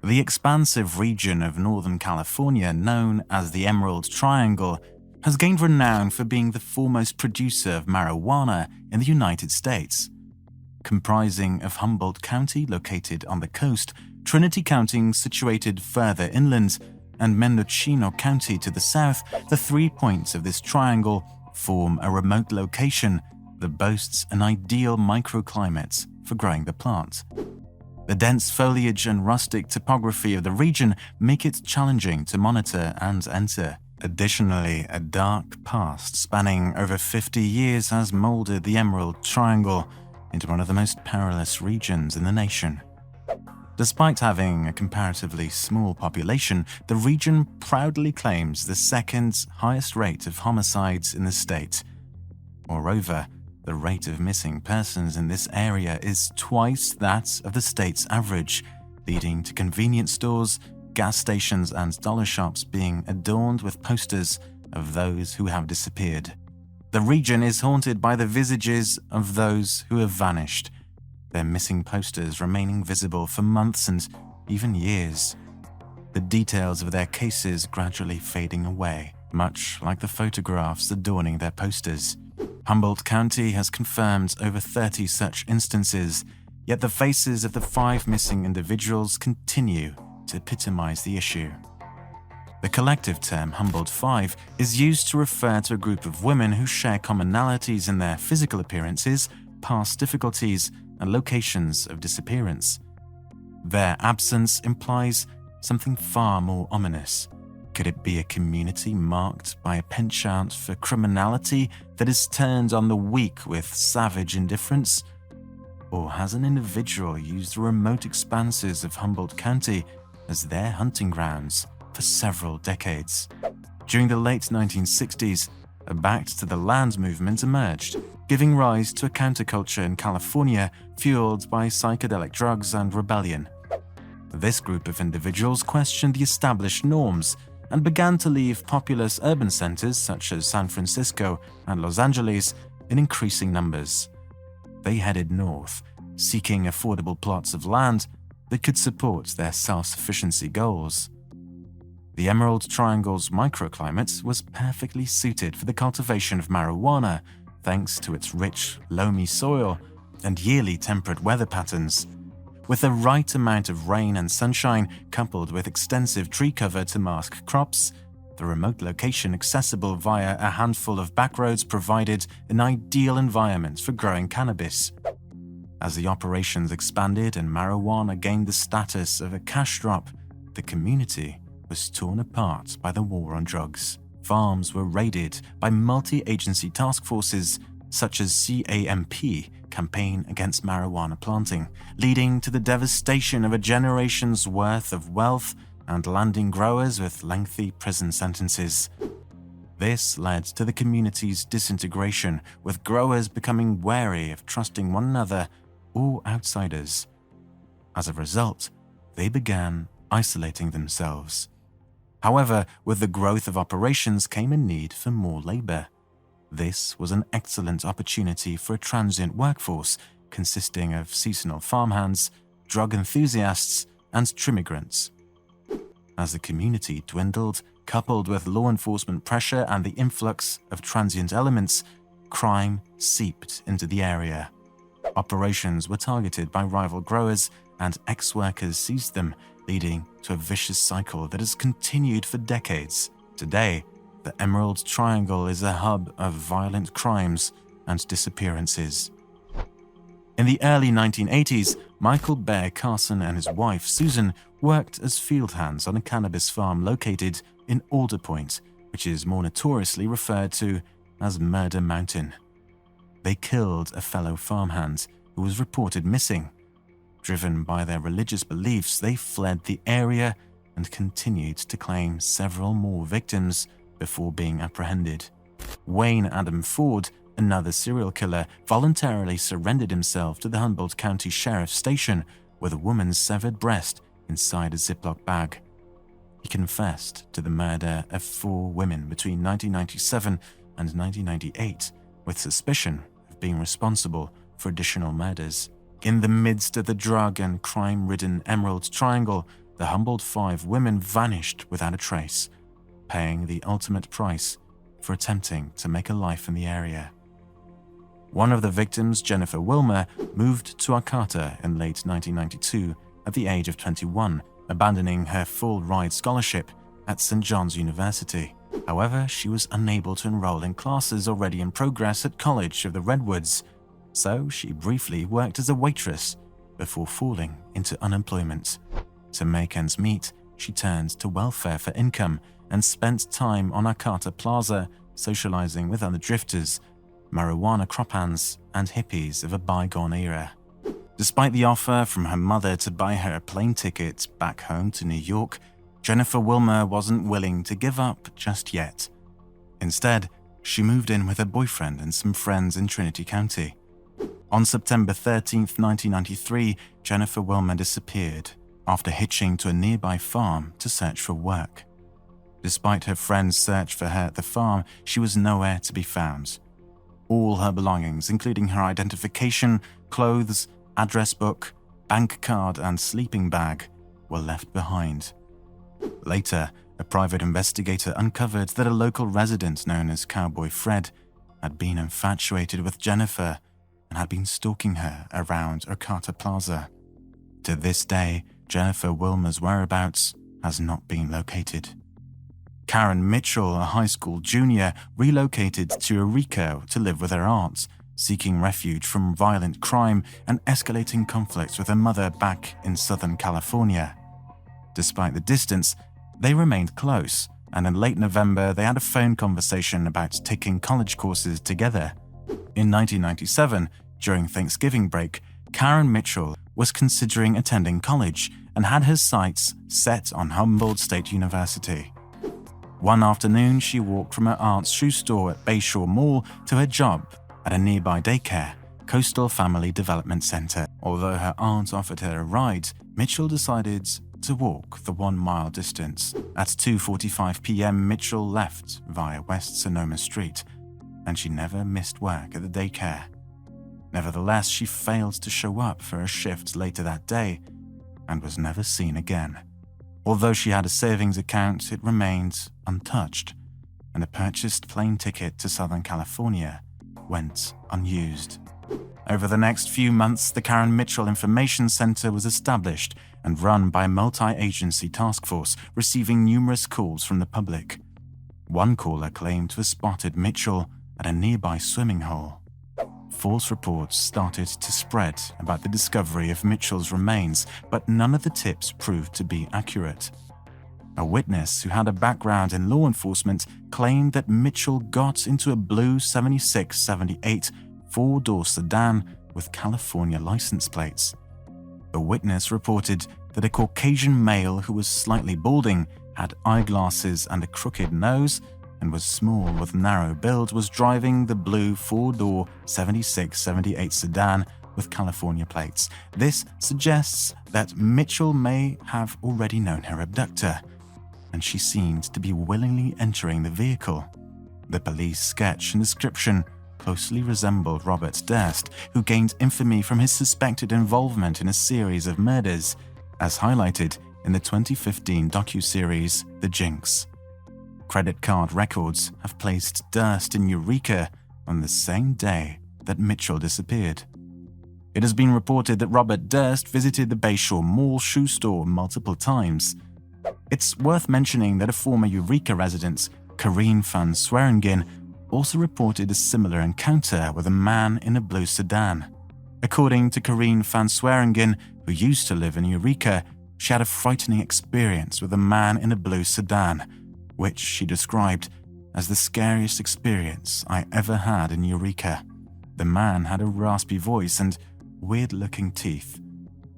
The expansive region of Northern California, known as the Emerald Triangle, has gained renown for being the foremost producer of marijuana in the United States. Comprising of Humboldt County, located on the coast, Trinity County, situated further inland, and Mendocino County to the south, the 3 points of this triangle form a remote location that boasts an ideal microclimate for growing the plant. The dense foliage and rustic topography of the region make it challenging to monitor and enter. Additionally, a dark past spanning over 50 years has molded the Emerald Triangle into one of the most perilous regions in the nation. Despite having a comparatively small population, the region proudly claims the second highest rate of homicides in the state. Moreover, the rate of missing persons in this area is twice that of the state's average, leading to convenience stores, gas stations, and dollar shops being adorned with posters of those who have disappeared. The region is haunted by the visages of those who have vanished, their missing posters remaining visible for months and even years. The details of their cases gradually fading away, much like the photographs adorning their posters. Humboldt County has confirmed over 30 such instances, yet the faces of the 5 missing individuals continue to epitomize the issue. The collective term Humboldt Five is used to refer to a group of women who share commonalities in their physical appearances, past difficulties, and locations of disappearance. Their absence implies something far more ominous. Could it be a community marked by a penchant for criminality that has turned on the weak with savage indifference? Or has an individual used the remote expanses of Humboldt County as their hunting grounds for several decades? During the late 1960s, a Back to the Land movement emerged, giving rise to a counterculture in California fueled by psychedelic drugs and rebellion. This group of individuals questioned the established norms and began to leave populous urban centers such as San Francisco and Los Angeles in increasing numbers. They headed north, seeking affordable plots of land that could support their self-sufficiency goals. The Emerald Triangle's microclimate was perfectly suited for the cultivation of marijuana, thanks to its rich, loamy soil and yearly temperate weather patterns. With the right amount of rain and sunshine, coupled with extensive tree cover to mask crops, the remote location accessible via a handful of backroads provided an ideal environment for growing cannabis. As the operations expanded and marijuana gained the status of a cash crop, the community was torn apart by the war on drugs. Farms were raided by multi-agency task forces such as CAMP, Campaign Against Marijuana Planting, leading to the devastation of a generation's worth of wealth and landing growers with lengthy prison sentences. This led to the community's disintegration, with growers becoming wary of trusting one another or outsiders. As a result, they began isolating themselves. However, with the growth of operations came a need for more labor. This was an excellent opportunity for a transient workforce consisting of seasonal farmhands, drug enthusiasts, and trimmigrants. As the community dwindled, coupled with law enforcement pressure and the influx of transient elements, crime seeped into the area. Operations were targeted by rival growers, and ex-workers seized them, leading to a vicious cycle that has continued for decades. Today, the Emerald Triangle is a hub of violent crimes and disappearances. In the early 1980s, Michael Bear Carson and his wife Susan worked as field hands on a cannabis farm located in Alder Point, which is more notoriously referred to as Murder Mountain. They killed a fellow farmhand who was reported missing. Driven by their religious beliefs, they fled the area and continued to claim several more victims before being apprehended. Wayne Adam Ford, another serial killer, voluntarily surrendered himself to the Humboldt County Sheriff's Station with a woman's severed breast inside a Ziploc bag. He confessed to the murder of 4 women between 1997 and 1998, with suspicion of being responsible for additional murders. In the midst of the drug and crime-ridden Emerald Triangle, the Humboldt Five women vanished without a trace, paying the ultimate price for attempting to make a life in the area. One of the victims, Jennifer Wilmer, moved to Arcata in late 1992 at the age of 21, abandoning her full-ride scholarship at St. John's University. However, she was unable to enroll in classes already in progress at College of the Redwoods, so she briefly worked as a waitress before falling into unemployment. To make ends meet, she turned to welfare for income and spent time on Arcata Plaza socializing with other drifters, marijuana crop hands, and hippies of a bygone era. Despite the offer from her mother to buy her a plane ticket back home to New York, Jennifer Wilmer wasn't willing to give up just yet. Instead, she moved in with her boyfriend and some friends in Trinity County. On September 13, 1993, Jennifer Wilmer disappeared after hitching to a nearby farm to search for work. Despite her friends' search for her at the farm, she was nowhere to be found. All her belongings, including her identification, clothes, address book, bank card, and sleeping bag, were left behind. Later, a private investigator uncovered that a local resident known as Cowboy Fred had been infatuated with Jennifer and had been stalking her around Arcata Plaza. To this day, Jennifer Wilmer's whereabouts has not been located. Karen Mitchell, a high school junior, relocated to Eureka to live with her aunt, seeking refuge from violent crime and escalating conflicts with her mother back in Southern California. Despite the distance, they remained close, and in late November they had a phone conversation about taking college courses together. In 1997, during Thanksgiving break, Karen Mitchell was considering attending college and had her sights set on Humboldt State University. One afternoon, she walked from her aunt's shoe store at Bayshore Mall to her job at a nearby daycare, Coastal Family Development Center. Although her aunt offered her a ride, Mitchell decided to walk the 1 mile distance. At 2:45 p.m., Mitchell left via West Sonoma Street, and she never missed work at the daycare. Nevertheless, she failed to show up for a shift later that day and was never seen again. Although she had a savings account, it remained untouched, and a purchased plane ticket to Southern California went unused. Over the next few months, the Karen Mitchell Information Center was established and run by a multi-agency task force, receiving numerous calls from the public. One caller claimed to have spotted Mitchell at a nearby swimming hole. False reports started to spread about the discovery of Mitchell's remains, but none of the tips proved to be accurate. A witness who had a background in law enforcement claimed that Mitchell got into a blue 7678 four-door sedan with California license plates. The witness reported that a Caucasian male who was slightly balding, had eyeglasses and a crooked nose, and was small with narrow build, was driving the blue four-door 7678 sedan with California plates. This suggests that Mitchell may have already known her abductor, and she seemed to be willingly entering the vehicle. The police sketch and description closely resembled Robert Durst, who gained infamy from his suspected involvement in a series of murders, as highlighted in the 2015 docuseries The Jinx. Credit card records have placed Durst in Eureka on the same day that Mitchell disappeared. It has been reported that Robert Durst visited the Bayshore Mall shoe store multiple times. It's worth mentioning that a former Eureka resident, Corinne van Sweringen, also reported a similar encounter with a man in a blue sedan. According to Corinne van Sweringen, who used to live in Eureka, she had a frightening experience with a man in a blue sedan, which she described as the scariest experience I ever had in Eureka. The man had a raspy voice and weird-looking teeth,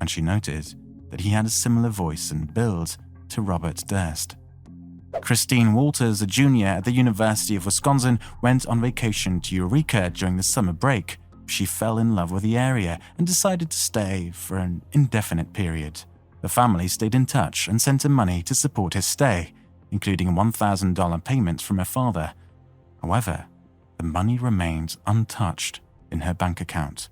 and she noted that he had a similar voice and build to Robert Durst. Christine Walters, a junior at the University of Wisconsin, went on vacation to Eureka during the summer break. She fell in love with the area and decided to stay for an indefinite period. The family stayed in touch and sent her money to support his stay, including a $1,000 payment from her father. However, the money remained untouched in her bank account.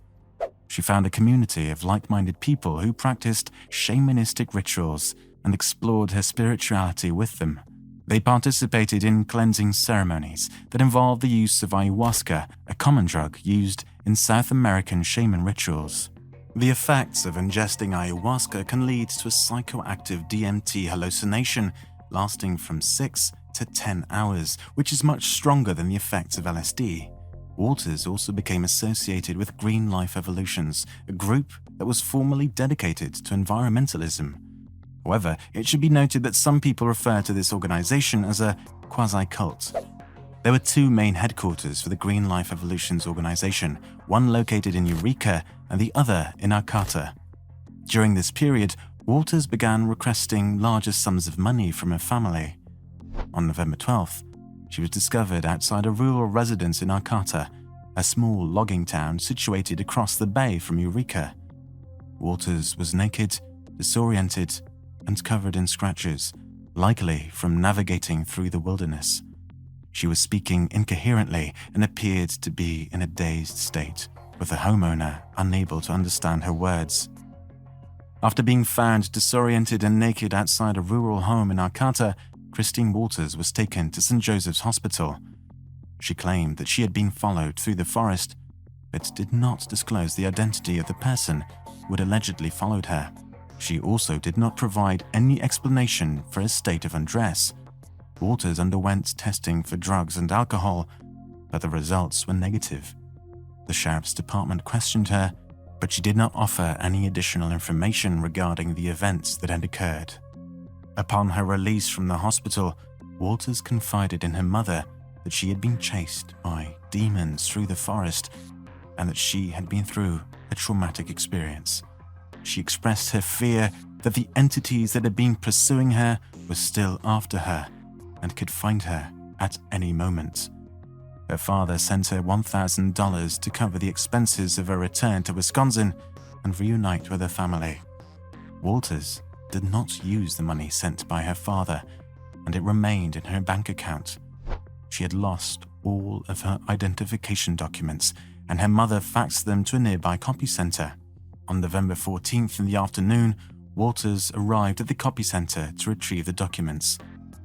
She found a community of like-minded people who practiced shamanistic rituals and explored her spirituality with them. They participated in cleansing ceremonies that involved the use of ayahuasca, a common drug used in South American shaman rituals. The effects of ingesting ayahuasca can lead to a psychoactive DMT hallucination lasting from 6 to 10 hours, which is much stronger than the effects of LSD. Walters also became associated with Green Life Evolutions, a group that was formerly dedicated to environmentalism. However, it should be noted that some people refer to this organization as a quasi-cult. There were two main headquarters for the Green Life Evolutions organization, one located in Eureka and the other in Arcata. During this period, Walters began requesting larger sums of money from her family. On November 12th, she was discovered outside a rural residence in Arcata, a small logging town situated across the bay from Eureka. Walters was naked, disoriented, and covered in scratches, likely from navigating through the wilderness. She was speaking incoherently and appeared to be in a dazed state, with the homeowner unable to understand her words. After being found disoriented and naked outside a rural home in Arcata, Christine Walters was taken to St. Joseph's Hospital. She claimed that she had been followed through the forest, but did not disclose the identity of the person who had allegedly followed her. She also did not provide any explanation for her state of undress. Walters underwent testing for drugs and alcohol, but the results were negative. The sheriff's department questioned her, but she did not offer any additional information regarding the events that had occurred. Upon her release from the hospital, Walters confided in her mother that she had been chased by demons through the forest and that she had been through a traumatic experience. She expressed her fear that the entities that had been pursuing her were still after her and could find her at any moment. Her father sent her $1,000 to cover the expenses of her return to Wisconsin and reunite with her family. Walters did not use the money sent by her father, and it remained in her bank account. She had lost all of her identification documents, and her mother faxed them to a nearby copy center. On November 14th in the afternoon, Walters arrived at the copy center to retrieve the documents.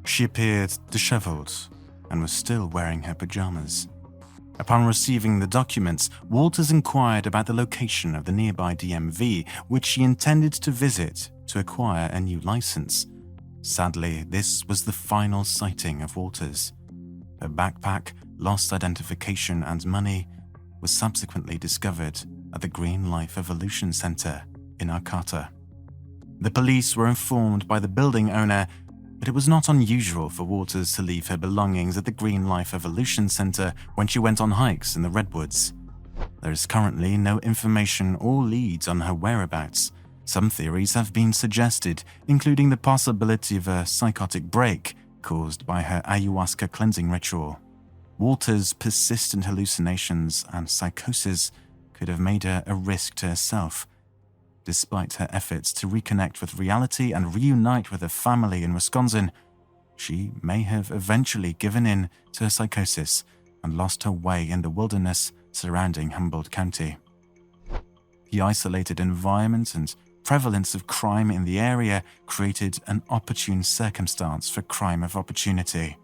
She appeared disheveled and was still wearing her pajamas. Upon receiving the documents, Walters inquired about the location of the nearby DMV, which she intended to visit to acquire a new license. Sadly, this was the final sighting of Walters. Her backpack, lost identification, and money was subsequently discovered at the Green Life Evolution Center in Arcata. The police were informed by the building owner that it was not unusual for Walters to leave her belongings at the Green Life Evolution Center when she went on hikes in the redwoods. There is currently no information or leads on her whereabouts. Some theories have been suggested, including the possibility of a psychotic break caused by her ayahuasca cleansing ritual. Walters' persistent hallucinations and psychosis could have made her a risk to herself. Despite her efforts to reconnect with reality and reunite with her family in Wisconsin, she may have eventually given in to her psychosis and lost her way in the wilderness surrounding Humboldt County. The isolated environment and prevalence of crime in the area created an opportune circumstance for crime of opportunity.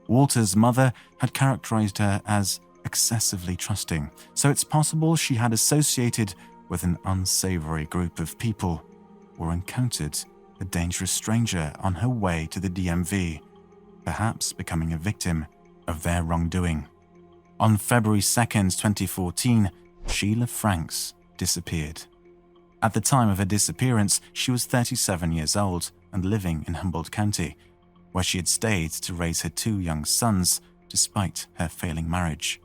Walter's mother had characterized her as excessively trusting, so it's possible she had associated with an unsavory group of people or encountered a dangerous stranger on her way to the DMV, perhaps becoming a victim of their wrongdoing. On February 2nd, 2014, Sheila Franks disappeared. At the time of her disappearance, she was 37 years old and living in Humboldt County, where she had stayed to raise her two young sons despite her failing marriage.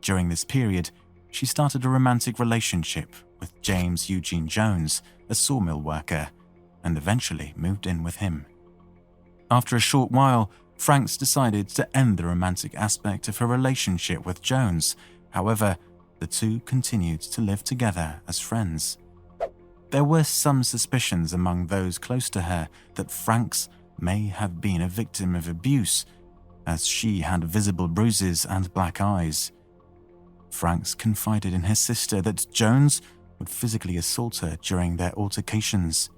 During this period, she started a romantic relationship with James Eugene Jones, a sawmill worker, and eventually moved in with him. After a short while, Franks decided to end the romantic aspect of her relationship with Jones. However, the two continued to live together as friends. There were some suspicions among those close to her that Franks may have been a victim of abuse, as she had visible bruises and black eyes. Franks confided in her sister that Jones would physically assault her during their altercations.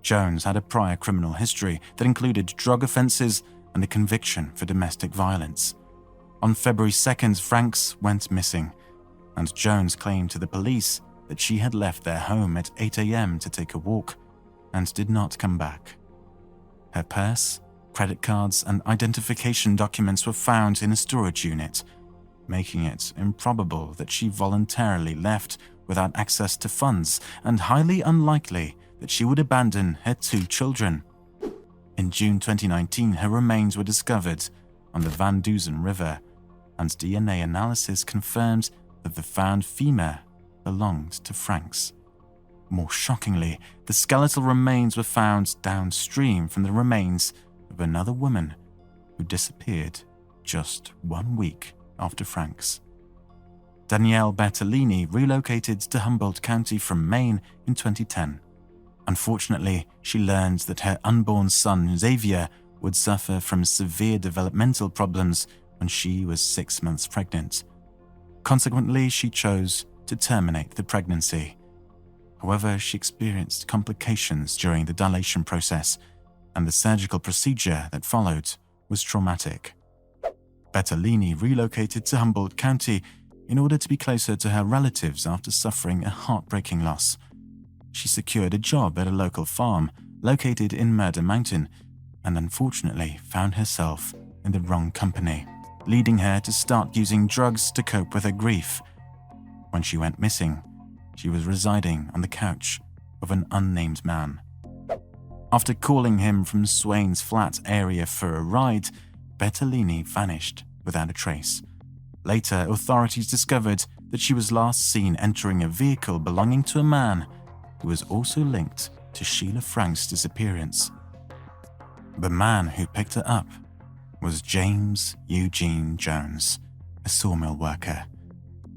Jones had a prior criminal history that included drug offenses and a conviction for domestic violence. On February 2nd, Franks went missing, and Jones claimed to the police that she had left their home at 8 a.m. to take a walk and did not come back. Her purse, credit cards, and identification documents were found in a storage unit, making it improbable that she voluntarily left without access to funds and highly unlikely that she would abandon her 2 children. In June 2019, her remains were discovered on the Duzen River, and DNA analysis confirmed that the found femur belonged to Franks. More shockingly, the skeletal remains were found downstream from the remains of another woman who disappeared just 1 week after Franks. Danielle Bertolini relocated to Humboldt County from Maine in 2010. Unfortunately, she learned that her unborn son Xavier would suffer from severe developmental problems when she was 6 months pregnant. Consequently, she chose to terminate the pregnancy. However, she experienced complications during the dilation process, and the surgical procedure that followed was traumatic. Bertolini relocated to Humboldt County in order to be closer to her relatives after suffering a heartbreaking loss. She secured a job at a local farm located in Murder Mountain and unfortunately found herself in the wrong company, leading her to start using drugs to cope with her grief. When she went missing, she was residing on the couch of an unnamed man. After calling him from Swain's Flat area for a ride, Bertolini vanished without a trace. Later, authorities discovered that she was last seen entering a vehicle belonging to a man who was also linked to Sheila Frank's disappearance. The man who picked her up was James Eugene Jones, a sawmill worker.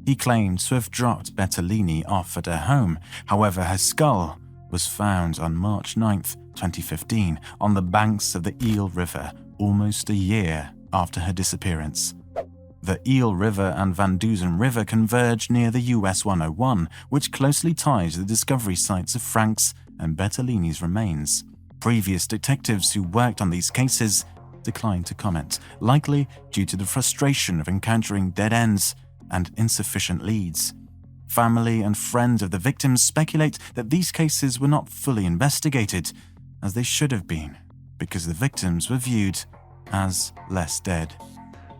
He claimed to have dropped Bertolini off at her home. However, her skull was found on March 9th, 2015, on the banks of the Eel River, almost a year after her disappearance. The Eel River and Duzen River converge near the US 101, which closely ties the discovery sites of Frank's and Bertolini's remains. Previous detectives who worked on these cases declined to comment, likely due to the frustration of encountering dead ends and insufficient leads. Family and friends of the victims speculate that these cases were not fully investigated, as they should have been, because the victims were viewed as less dead.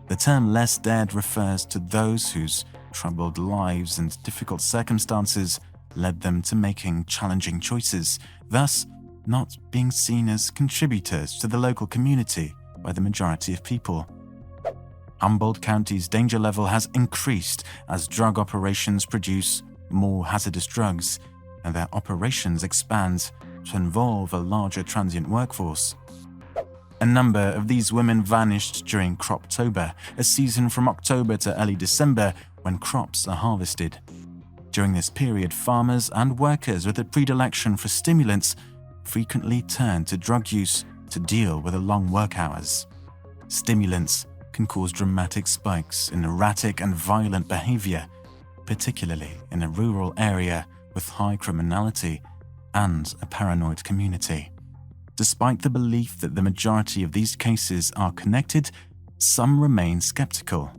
The term less dead refers to those whose troubled lives and difficult circumstances led them to making challenging choices, thus not being seen as contributors to the local community by the majority of people. Humboldt County's danger level has increased as drug operations produce more hazardous drugs, and their operations expand to involve a larger transient workforce. A number of these women vanished during Croptober, a season from October to early December when crops are harvested. During this period, farmers and workers with a predilection for stimulants frequently turn to drug use to deal with the long work hours. Stimulants can cause dramatic spikes in erratic and violent behavior, particularly in a rural area with high criminality and a paranoid community. Despite the belief that the majority of these cases are connected, some remain skeptical.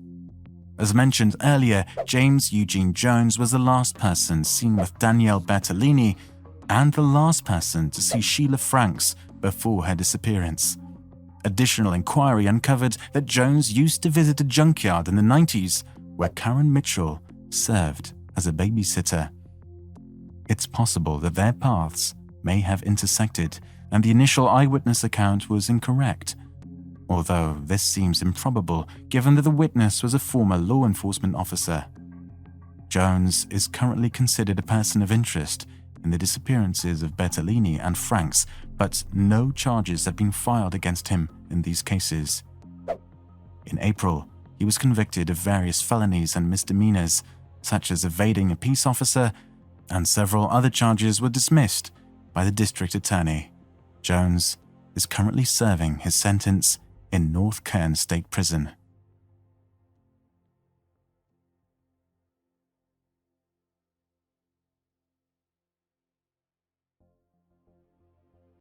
As mentioned earlier, James Eugene Jones was the last person seen with Danielle Bertolini and the last person to see Sheila Franks before her disappearance. Additional inquiry uncovered that Jones used to visit a junkyard in the 90s where Karen Mitchell served as a babysitter. It's possible that their paths may have intersected and the initial eyewitness account was incorrect, although this seems improbable given that the witness was a former law enforcement officer. Jones is currently considered a person of interest in the disappearances of Bertolini and Franks, but no charges have been filed against him in these cases. In April, he was convicted of various felonies and misdemeanors, such as evading a peace officer, and several other charges were dismissed by the district attorney. Jones is currently serving his sentence in North Kern State Prison.